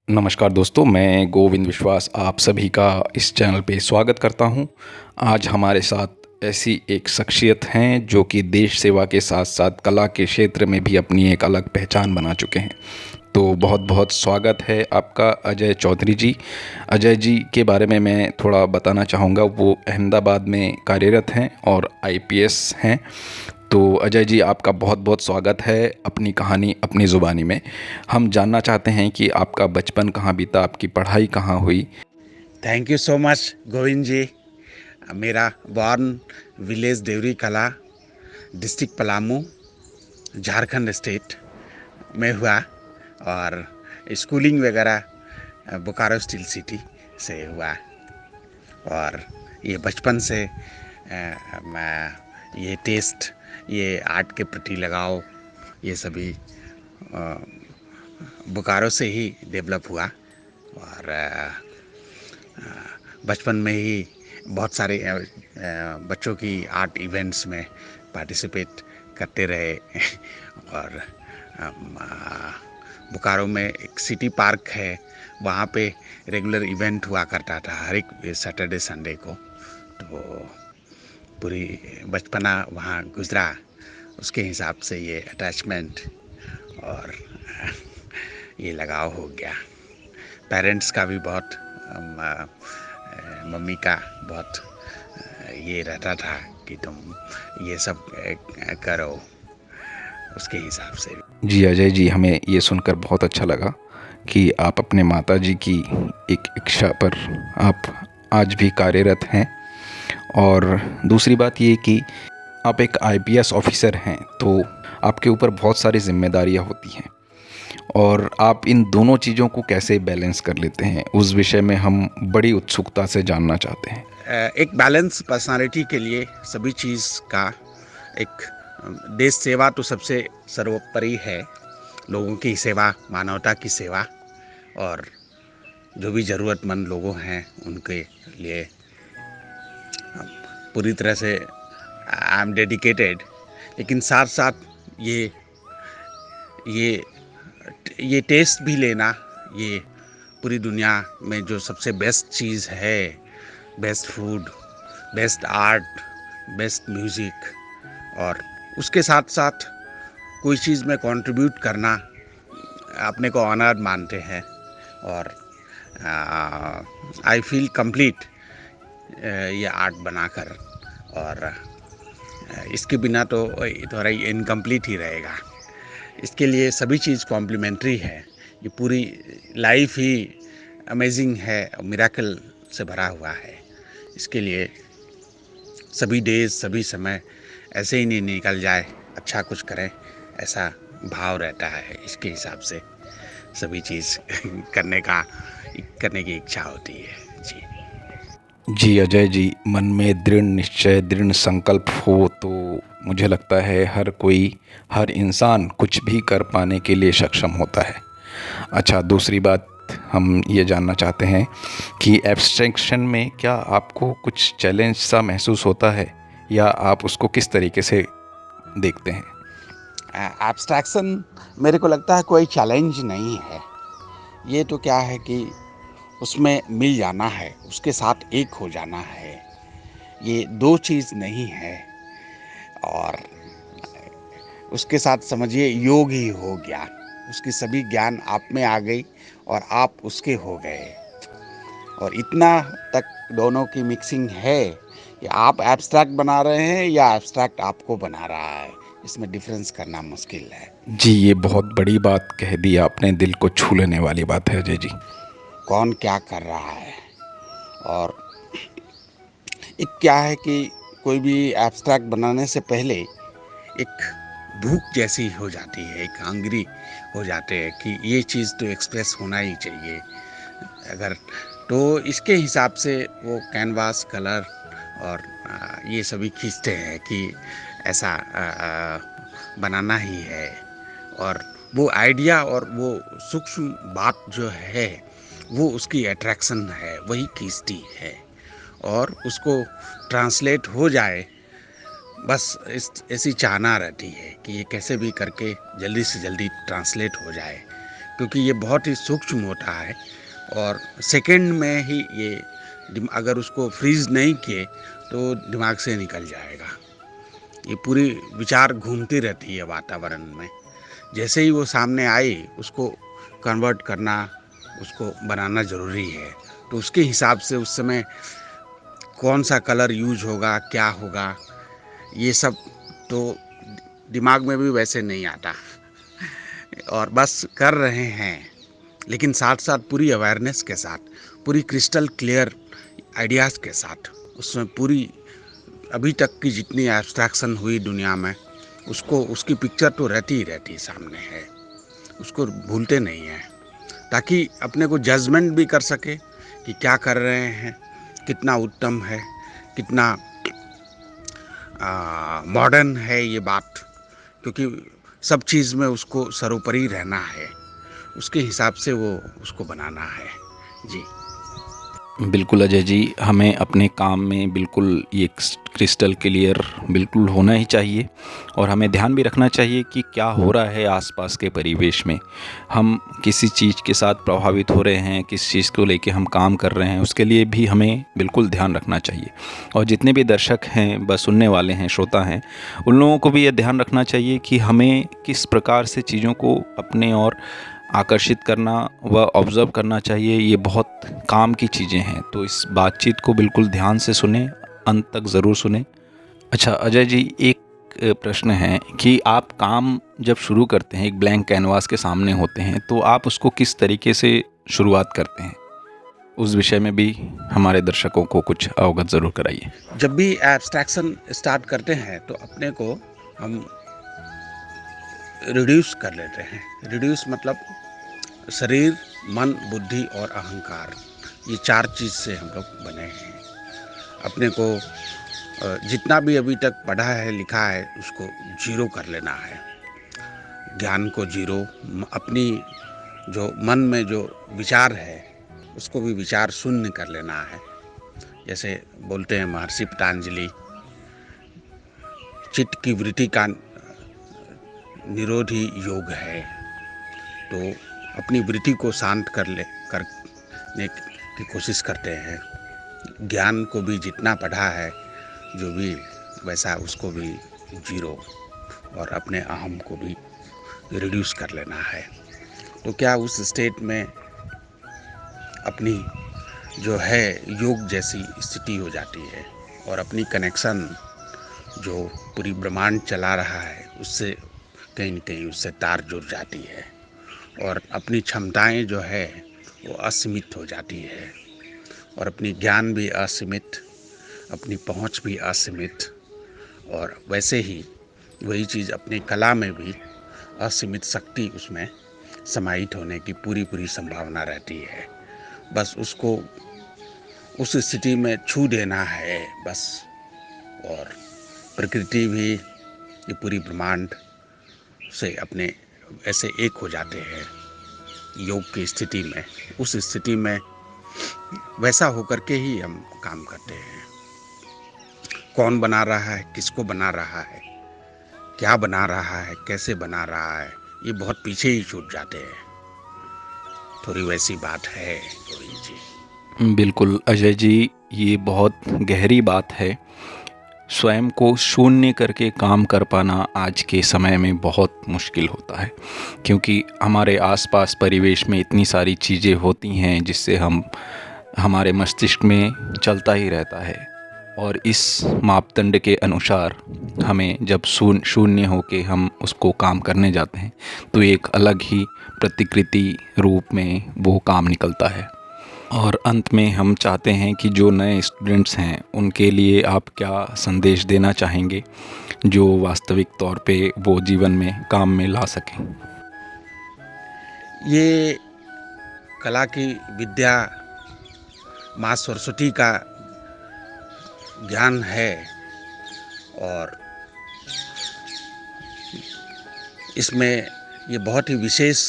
नमस्कार दोस्तों, मैं गोविंद विश्वास आप सभी का इस चैनल पे स्वागत करता हूँ। आज हमारे साथ ऐसी एक शख्सियत हैं जो कि देश सेवा के साथ साथ कला के क्षेत्र में भी अपनी एक अलग पहचान बना चुके हैं। तो बहुत बहुत स्वागत है आपका अजय चौधरी जी। अजय जी के बारे में मैं थोड़ा बताना चाहूँगा। वो अहमदाबाद में कार्यरत हैं और आईपीएस हैं। तो अजय जी, आपका बहुत बहुत स्वागत है अपनी कहानी अपनी ज़ुबानी में। हम जानना चाहते हैं कि आपका बचपन कहाँ बीता, आपकी पढ़ाई कहाँ हुई। Thank you so much Govind ji. मेरा बॉर्न विलेज देवरी कला, डिस्ट्रिक्ट पलामू, झारखंड स्टेट में हुआ और स्कूलिंग वगैरह बोकारो स्टील सिटी से हुआ। और ये बचपन से ये टेस्ट, ये आर्ट के प्रति लगाव, ये सभी बोकारो से ही डेवलप हुआ। और बचपन में ही बहुत सारे बच्चों की आर्ट इवेंट्स में पार्टिसिपेट करते रहे। और बोकारो में एक सिटी पार्क है, वहाँ पे रेगुलर इवेंट हुआ करता था हर एक सैटरडे संडे को। तो पूरी बचपना वहाँ गुजरा, उसके हिसाब से ये अटैचमेंट और ये लगाव हो गया। पेरेंट्स का भी बहुत, मम्मी का बहुत ये रहता था कि तुम ये सब करो, उसके हिसाब से। जी अजय जी, हमें ये सुनकर बहुत अच्छा लगा कि आप अपने माताजी की एक इच्छा पर आप आज भी कार्यरत हैं। और दूसरी बात ये कि आप एक आईपीएस ऑफिसर हैं, तो आपके ऊपर बहुत सारी जिम्मेदारियां होती हैं और आप इन दोनों चीज़ों को कैसे बैलेंस कर लेते हैं, उस विषय में हम बड़ी उत्सुकता से जानना चाहते हैं। एक बैलेंस पर्सनालिटी के लिए सभी चीज़ का एक देश सेवा तो सबसे सर्वोपरि है। लोगों की सेवा, मानवता की सेवा, और जो भी ज़रूरतमंद लोगों हैं उनके लिए पूरी तरह से आई एम डेडिकेटेड। लेकिन साथ साथ ये ये ये टेस्ट भी लेना, ये पूरी दुनिया में जो सबसे बेस्ट चीज़ है, best food, best art, best music, और उसके साथ साथ कोई चीज़ में कंट्रीब्यूट करना अपने को ऑनर मानते हैं। और आई फील कंप्लीट ये आर्ट बनाकर। और इसके बिना तो थोड़ा इनकम्प्लीट ही रहेगा। इसके लिए सभी चीज़ कॉम्प्लीमेंट्री है। ये पूरी लाइफ ही अमेजिंग है, मिरेकल से भरा हुआ है। इसके लिए सभी डेज, सभी समय ऐसे ही नहीं निकल जाए, अच्छा कुछ करें, ऐसा भाव रहता है। इसके हिसाब से सभी चीज़ करने की इच्छा होती है जी। जी अजय जी, मन में दृढ़ निश्चय, दृढ़ संकल्प हो तो मुझे लगता है हर कोई, हर इंसान कुछ भी कर पाने के लिए सक्षम होता है। अच्छा, दूसरी बात हम ये जानना चाहते हैं कि एब्स्ट्रैक्शन में क्या आपको कुछ चैलेंज सा महसूस होता है या आप उसको किस तरीके से देखते हैं? एब्स्ट्रैक्शन मेरे को लगता है कोई चैलेंज नहीं है। ये तो क्या है कि उसमें मिल जाना है, उसके साथ एक हो जाना है। ये दो चीज़ नहीं है। और उसके साथ समझिए योग ही हो गया। उसकी सभी ज्ञान आप में आ गई और आप उसके हो गए। और इतना तक दोनों की मिक्सिंग है कि आप एब्स्ट्रैक्ट बना रहे हैं या एब्स्ट्रैक्ट आपको बना रहा है, इसमें डिफरेंस करना मुश्किल है। जी, ये बहुत बड़ी बात कह दी आपने, दिल को छू लेने वाली बात है अजय जी। कौन क्या कर रहा है। और एक क्या है कि कोई भी एब्स्ट्रैक्ट बनाने से पहले एक भूख जैसी हो जाती है, एक हंग्री हो जाते हैं कि ये चीज़ तो एक्सप्रेस होना ही चाहिए। अगर तो इसके हिसाब से वो कैनवास, कलर और ये सभी खींचते हैं कि ऐसा बनाना ही है। और वो आइडिया और वो सूक्ष्म बात जो है, वो उसकी अट्रैक्शन है, वही खींचती है। और उसको ट्रांसलेट हो जाए, बस ऐसी चाहना रहती है कि ये कैसे भी करके जल्दी से जल्दी ट्रांसलेट हो जाए, क्योंकि ये बहुत ही सूक्ष्म होता है और सेकंड में ही ये अगर उसको फ्रीज नहीं किए तो दिमाग से निकल जाएगा। ये पूरी विचार घूमती रहती है वातावरण में। जैसे ही वो सामने आई उसको कन्वर्ट करना, उसको बनाना ज़रूरी है। तो उसके हिसाब से उस समय कौन सा कलर यूज होगा, क्या होगा, ये सब तो दिमाग में भी वैसे नहीं आता और बस कर रहे हैं। लेकिन साथ साथ पूरी अवेयरनेस के साथ, पूरी क्रिस्टल क्लियर आइडियाज़ के साथ, उसमें पूरी अभी तक की जितनी एब्स्ट्रैक्शन हुई दुनिया में, उसको उसकी पिक्चर तो रहती ही रहती सामने है, उसको भूलते नहीं हैं, ताकि अपने को जजमेंट भी कर सके कि क्या कर रहे हैं, कितना उत्तम है, कितना मॉडर्न है ये बात। क्योंकि सब चीज़ में उसको सर्वोपरि रहना है, उसके हिसाब से वो उसको बनाना है। जी। बिल्कुल अजय जी, हमें अपने काम में बिल्कुल ये क्रिस्टल क्लियर बिल्कुल होना ही चाहिए और हमें ध्यान भी रखना चाहिए कि क्या हो रहा है आसपास के परिवेश में। हम किसी चीज़ के साथ प्रभावित हो रहे हैं, किस चीज़ को लेके हम काम कर रहे हैं, उसके लिए भी हमें बिल्कुल ध्यान रखना चाहिए। और जितने भी दर्शक हैं, बस सुनने वाले हैं, श्रोता हैं, उन लोगों को भी ये ध्यान रखना चाहिए कि हमें किस प्रकार से चीज़ों को अपने और आकर्षित करना व ऑब्ज़र्व करना चाहिए। ये बहुत काम की चीज़ें हैं, तो इस बातचीत को बिल्कुल ध्यान से सुने, अंत तक ज़रूर सुने। अच्छा अजय जी, एक प्रश्न है कि आप काम जब शुरू करते हैं, एक ब्लैंक कैनवास के सामने होते हैं, तो आप उसको किस तरीके से शुरुआत करते हैं? उस विषय में भी हमारे दर्शकों को कुछ अवगत ज़रूर कराइए। जब भी एब्स्ट्रैक्शन स्टार्ट करते हैं तो अपने को हम रिड्यूस कर लेते हैं। रिड्यूस मतलब शरीर, मन, बुद्धि और अहंकार, ये 4 चीज़ से हम लोग बने हैं। अपने को जितना भी अभी तक पढ़ा है, लिखा है, उसको जीरो कर लेना है। ज्ञान को जीरो, अपनी जो मन में जो विचार है उसको भी विचार शून्य कर लेना है। जैसे बोलते हैं महर्षि पतंजलि, चित्त की वृत्ति का निरोध ही योग है। तो अपनी वृत्ति को शांत करने की कोशिश करते हैं। ज्ञान को भी जितना पढ़ा है, जो भी वैसा उसको भी जीरो, और अपने अहम को भी रिड्यूस कर लेना है। तो क्या उस स्टेट में अपनी जो है योग जैसी स्थिति हो जाती है और अपनी कनेक्शन जो पूरी ब्रह्मांड चला रहा है उससे कहीं न कहीं उससे तार जुड़ जाती है और अपनी क्षमताएं जो है वो असीमित हो जाती है और अपनी ज्ञान भी असीमित, अपनी पहुंच भी असीमित, और वैसे ही वही चीज़ अपनी कला में भी असीमित शक्ति उसमें समाहित होने की पूरी संभावना रहती है। बस उसको उस स्थिति में छू देना है बस। और प्रकृति भी, ये पूरी ब्रह्मांड से अपने ऐसे एक हो जाते हैं योग की स्थिति में। उस स्थिति में वैसा होकर के ही हम काम करते हैं। कौन बना रहा है, किसको बना रहा है, क्या बना रहा है, कैसे बना रहा है, ये बहुत पीछे ही छूट जाते हैं। थोड़ी वैसी बात है थोड़ी जी। बिल्कुल अजय जी, ये बहुत गहरी बात है। स्वयं को शून्य करके काम कर पाना आज के समय में बहुत मुश्किल होता है, क्योंकि हमारे आसपास परिवेश में इतनी सारी चीज़ें होती हैं जिससे हमारे मस्तिष्क में चलता ही रहता है, और इस मापदंड के अनुसार हमें जब शून्य होके हम उसको काम करने जाते हैं तो एक अलग ही प्रतिकृति रूप में वो काम निकलता है। और अंत में हम चाहते हैं कि जो नए स्टूडेंट्स हैं उनके लिए आप क्या संदेश देना चाहेंगे जो वास्तविक तौर पे वो जीवन में काम में ला सकें? ये कला की विद्या माँ सरस्वती का ज्ञान है और इसमें ये बहुत ही विशेष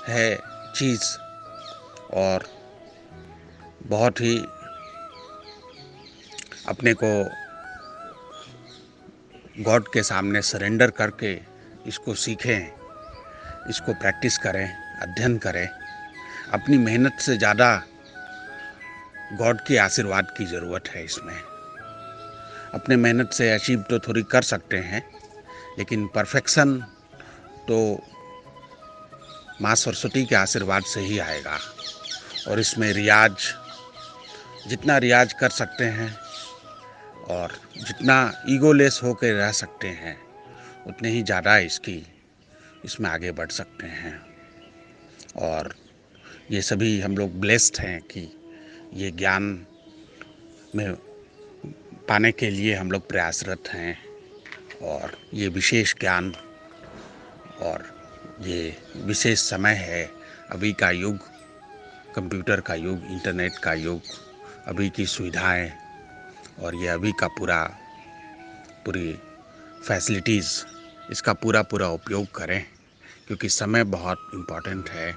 है चीज़ और बहुत ही अपने को गॉड के सामने सरेंडर करके इसको सीखें, इसको प्रैक्टिस करें अध्ययन करें। अपनी मेहनत से ज़्यादा गॉड के आशीर्वाद की ज़रूरत है इसमें। अपने मेहनत से अचीव तो थोड़ी कर सकते हैं, लेकिन परफेक्शन तो माँ सरस्वती के आशीर्वाद से ही आएगा। और इसमें रियाज, जितना रियाज कर सकते हैं और जितना ईगोलेस होकर रह सकते हैं, उतने ही ज़्यादा इसमें आगे बढ़ सकते हैं। और ये सभी हम लोग ब्लेस्ड हैं कि ये ज्ञान में पाने के लिए हम लोग प्रयासरत हैं। और ये विशेष ज्ञान और ये विशेष समय है। अभी का युग, कंप्यूटर का युग, इंटरनेट का युग, अभी की सुविधाएं और ये अभी का पूरी फैसिलिटीज़, इसका पूरा उपयोग करें, क्योंकि समय बहुत इम्पोर्टेंट है।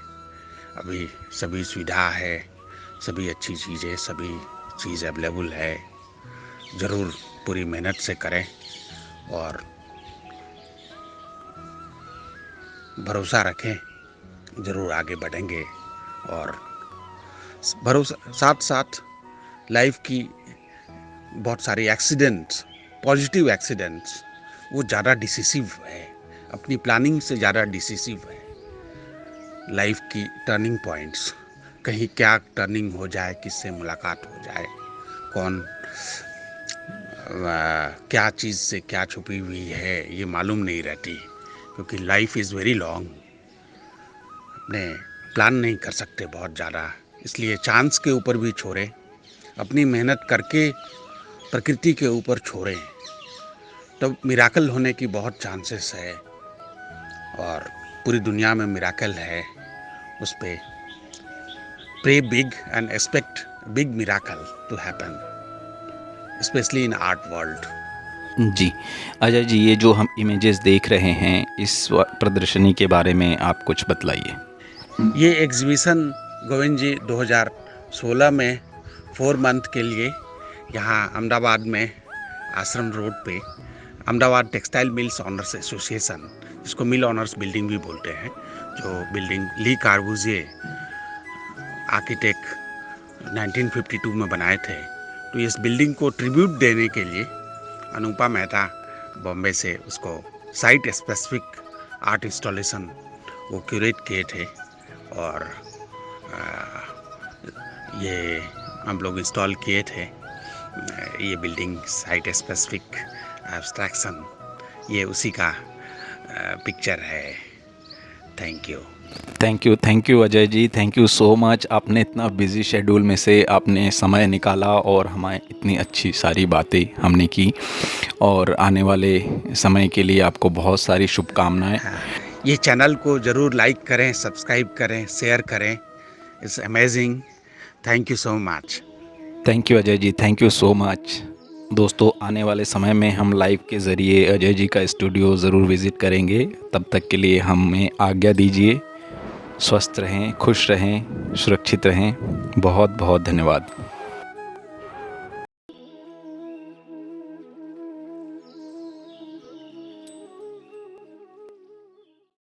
अभी सभी सुविधा है, सभी अच्छी चीज़ें, सभी चीज़ अवेलेबल है। ज़रूर पूरी मेहनत से करें और भरोसा रखें, ज़रूर आगे बढ़ेंगे। और भरोसा साथ साथ लाइफ की बहुत सारी एक्सीडेंट्स, पॉजिटिव एक्सीडेंट्स, वो ज़्यादा डिसिसिव है, अपनी प्लानिंग से ज़्यादा डिसिसिव है। लाइफ की टर्निंग पॉइंट्स, कहीं क्या टर्निंग हो जाए, किससे मुलाकात हो जाए, कौन क्या चीज़ से क्या छुपी हुई है, ये मालूम नहीं रहती, क्योंकि लाइफ इज़ वेरी लॉन्ग। अपने प्लान नहीं कर सकते बहुत ज़्यादा, इसलिए चांस के ऊपर भी छोड़ें, अपनी मेहनत करके प्रकृति के ऊपर छोड़ें, तब मिराकल होने की बहुत चांसेस है। और पूरी दुनिया में मिराकल है, उस पे pray big and expect big miracle to happen, specially in art world. जी अजय जी, ये जो हम इमेजेस देख रहे हैं, इस प्रदर्शनी के बारे में आप कुछ बतलाइए। ये एग्जीबिशन गोविंद जी 2016 में 4 मंथ के लिए यहाँ अहमदाबाद में आश्रम रोड पे Ahmedabad textile mills owners association, जिसको मिल ऑनर्स बिल्डिंग भी बोलते हैं, जो बिल्डिंग ली कार्बुजिए आर्किटेक्ट 1952 में बनाए थे, तो इस बिल्डिंग को ट्रिब्यूट देने के लिए अनुपा मेहता बॉम्बे से उसको साइट स्पेसिफिक आर्ट इंस्टॉलेशन वो क्यूरेट किए थे। और ये हम लोग इंस्टॉल किए थे। ये बिल्डिंग साइट स्पेसिफिक एब्स्ट्रैक्शन, ये उसी का पिक्चर है। Thank you Ajay ji, thank you so much. आपने इतना बिजी शेड्यूल में से आपने समय निकाला और हमें इतनी अच्छी सारी बातें हमने की, और आने वाले समय के लिए आपको बहुत सारी शुभकामनाएं। ये चैनल को ज़रूर लाइक करें, सब्सक्राइब करें, शेयर करें। It's amazing. Thank you so much. Thank you Ajay ji, thank you so much. दोस्तों, आने वाले समय में हम लाइव के ज़रिए अजय जी का स्टूडियो ज़रूर विज़िट करेंगे। तब तक के लिए हमें आज्ञा दीजिए। स्वस्थ रहें, खुश रहें, सुरक्षित रहें। बहुत बहुत धन्यवाद।